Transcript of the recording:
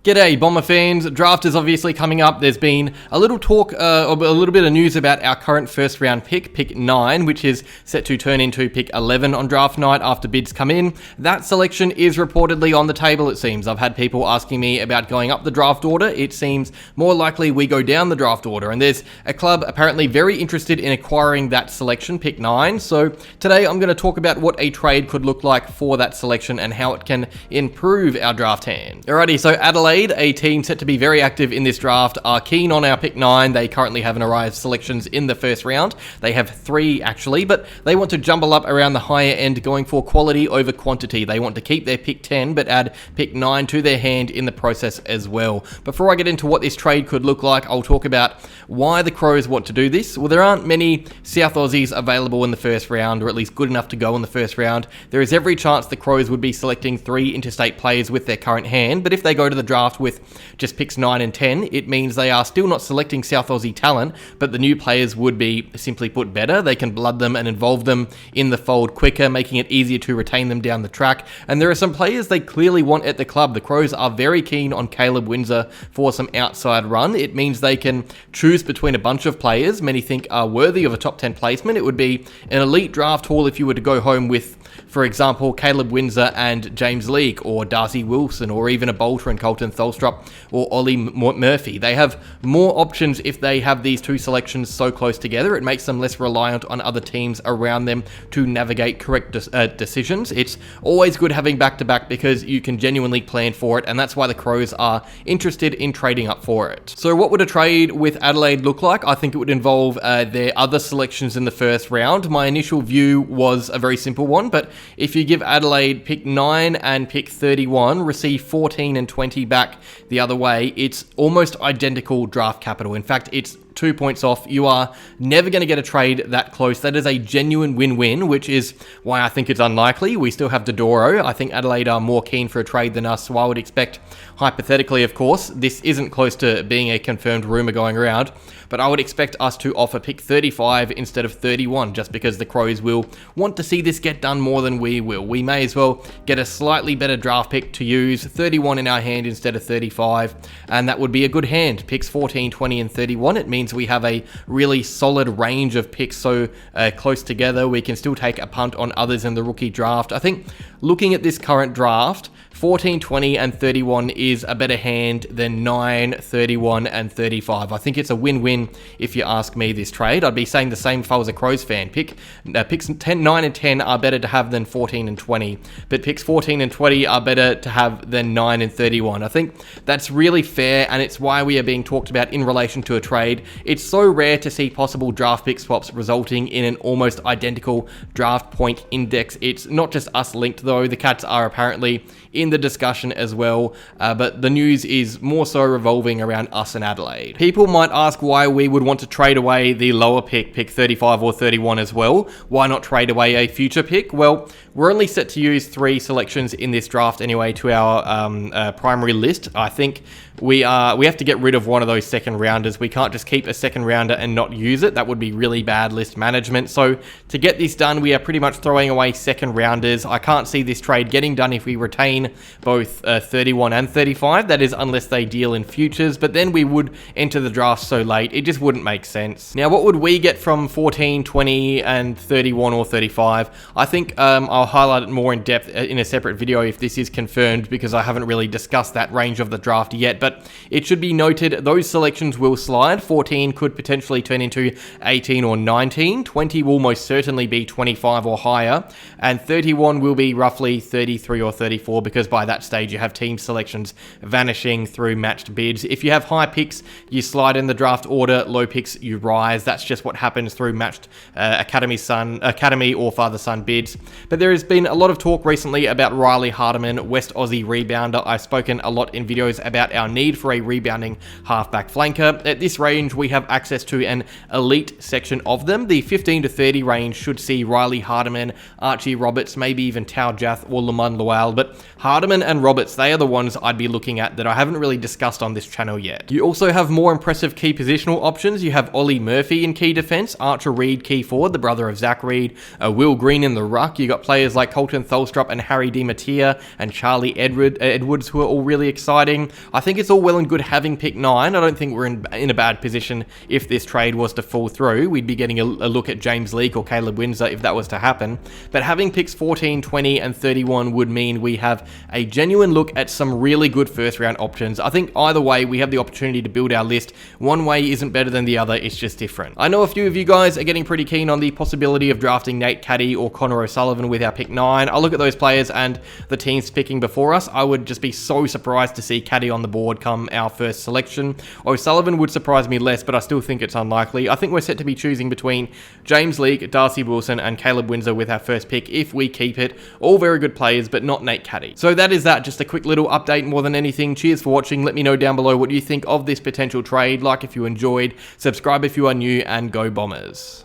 G'day Bomber fans, draft is obviously coming up. There's been a little talk, a little bit of news about our current first round pick 9, which is set to turn into pick 11 on draft night after bids come in. That selection is reportedly on the table, it seems. I've had people asking me about going up the draft order. It seems more likely we go down the draft order, and there's a club apparently very interested in acquiring that selection, pick 9. So today I'm going to talk about what a trade could look like for that selection and how it can improve our draft hand. Alrighty, so Adelaide, a team set to be very active in this draft, are keen on our pick 9. They currently haven't arrived selections in the first round. They have 3 actually, but they want to jumble up around the higher end, going for quality over quantity. They want to keep their pick 10, but add pick 9 to their hand in the process as well. Before I get into what this trade could look like, I'll talk about why the Crows want to do this. Well, there aren't many South Aussies available in the first round, or at least good enough to go in the first round. There is every chance the Crows would be selecting 3 interstate players with their current hand, but if they go to the draft with just picks 9 and 10, it means they are still not selecting South Aussie talent, but the new players would be, simply put, better. They can blood them and involve them in the fold quicker, making it easier to retain them down the track. And there are some players they clearly want at the club. The Crows are very keen on Caleb Windsor for some outside run. It means they can choose between a bunch of players many think are worthy of a top 10 placement. It would be an elite draft haul if you were to go home with, for example, Caleb Windsor and James Leake, or Darcy Wilson, or even a Bolter and Colton Tholstrup, or Ollie Murphy. They have more options if they have these 2 selections so close together. It makes them less reliant on other teams around them to navigate correct decisions. It's always good having back-to-back because you can genuinely plan for it, and that's why the Crows are interested in trading up for it. So what would a trade with Adelaide look like? I think it would involve their other selections in the first round. My initial view was a very simple one, but if you give Adelaide pick 9 and pick 31, receive 14 and 20 back the other way, it's almost identical draft capital. In fact, it's 2 points off. You are never going to get a trade that close. That is a genuine win-win, which is why I think it's unlikely. We still have Dodoro. I think Adelaide are more keen for a trade than us, so I would expect, hypothetically of course, this isn't close to being a confirmed rumour going around, but I would expect us to offer pick 35 instead of 31, just because the Crows will want to see this get done more than we will. We may as well get a slightly better draft pick to use, 31 in our hand instead of 35, and that would be a good hand. Picks 14, 20, and 31. It means we have a really solid range of picks so close together. We can still take a punt on others in the rookie draft. I think looking at this current draft, 14, 20, and 31 is a better hand than 9, 31, and 35. I think it's a win-win if you ask me this trade. I'd be saying the same if I was a Crows fan. Picks 10, 9, and 10 are better to have than 14 and 20, but picks 14 and 20 are better to have than 9 and 31. I think that's really fair, and it's why we are being talked about in relation to a trade. It's so rare to see possible draft pick swaps resulting in an almost identical draft point index. It's not just us linked though. The Cats are apparently in the discussion as well, but the news is more so revolving around us and Adelaide. People might ask why we would want to trade away the lower pick 35 or 31 as well. Why not trade away a future pick? Well, we're only set to use 3 selections in this draft anyway to our primary list. I think we have to get rid of one of those second rounders. We can't just keep a second rounder and not use it. That would be really bad list management. So to get this done, we are pretty much throwing away second rounders. I can't see this trade getting done if we retain both 31 and 35. That is, unless they deal in futures, but then we would enter the draft so late. It just wouldn't make sense. Now, what would we get from 14, 20, and 31 or 35? I think I'll highlight it more in depth in a separate video if this is confirmed, because I haven't really discussed that range of the draft yet, but it should be noted those selections will slide. 14 could potentially turn into 18 or 19. 20 will most certainly be 25 or higher, and 31 will be roughly 33 or 34, because by that stage you have team selections vanishing through matched bids. If you have high picks, you slide in the draft order. Low picks, you rise. That's just what happens through matched academy or father-son bids. But there has been a lot of talk recently about Riley Hardiman, West Aussie rebounder. I've spoken a lot in videos about our need for a rebounding halfback flanker. At this range, we have access to an elite section of them. The 15 to 30 range should see Riley Hardiman, Archie Roberts, maybe even Tau Jath or Lamont Lowell, but Hardiman and Roberts, they are the ones I'd be looking at that I haven't really discussed on this channel yet. You also have more impressive key positional options. You have Ollie Murphy in key defence, Archer Reid key forward, the brother of Zach Reid, Will Green in the ruck. You got players like Colton Tholstrup and Harry Di Mattia and Charlie Edwards, who are all really exciting. I think it's all well and good having pick 9. I don't think we're in a bad position if this trade was to fall through. We'd be getting a look at James Leake or Caleb Windsor if that was to happen. But having picks 14, 20 and 31 would mean we have a genuine look at some really good first round options. I think either way we have the opportunity to build our list. One way isn't better than the other, it's just different. I know a few of you guys are getting pretty keen on the possibility of drafting Nate Caddy or Connor O'Sullivan with our pick 9. I look at those players and the teams picking before us. I would just be so surprised to see Caddy on the board come our first selection. O'Sullivan would surprise me less, but I still think it's unlikely. I think we're set to be choosing between James Leake, Darcy Wilson and Caleb Windsor with our first pick if we keep it. All very good players, but not Nate Caddy. So that is that, just a quick little update more than anything. Cheers for watching. Let me know down below what you think of this potential trade. Like if you enjoyed, subscribe if you are new, and go Bombers.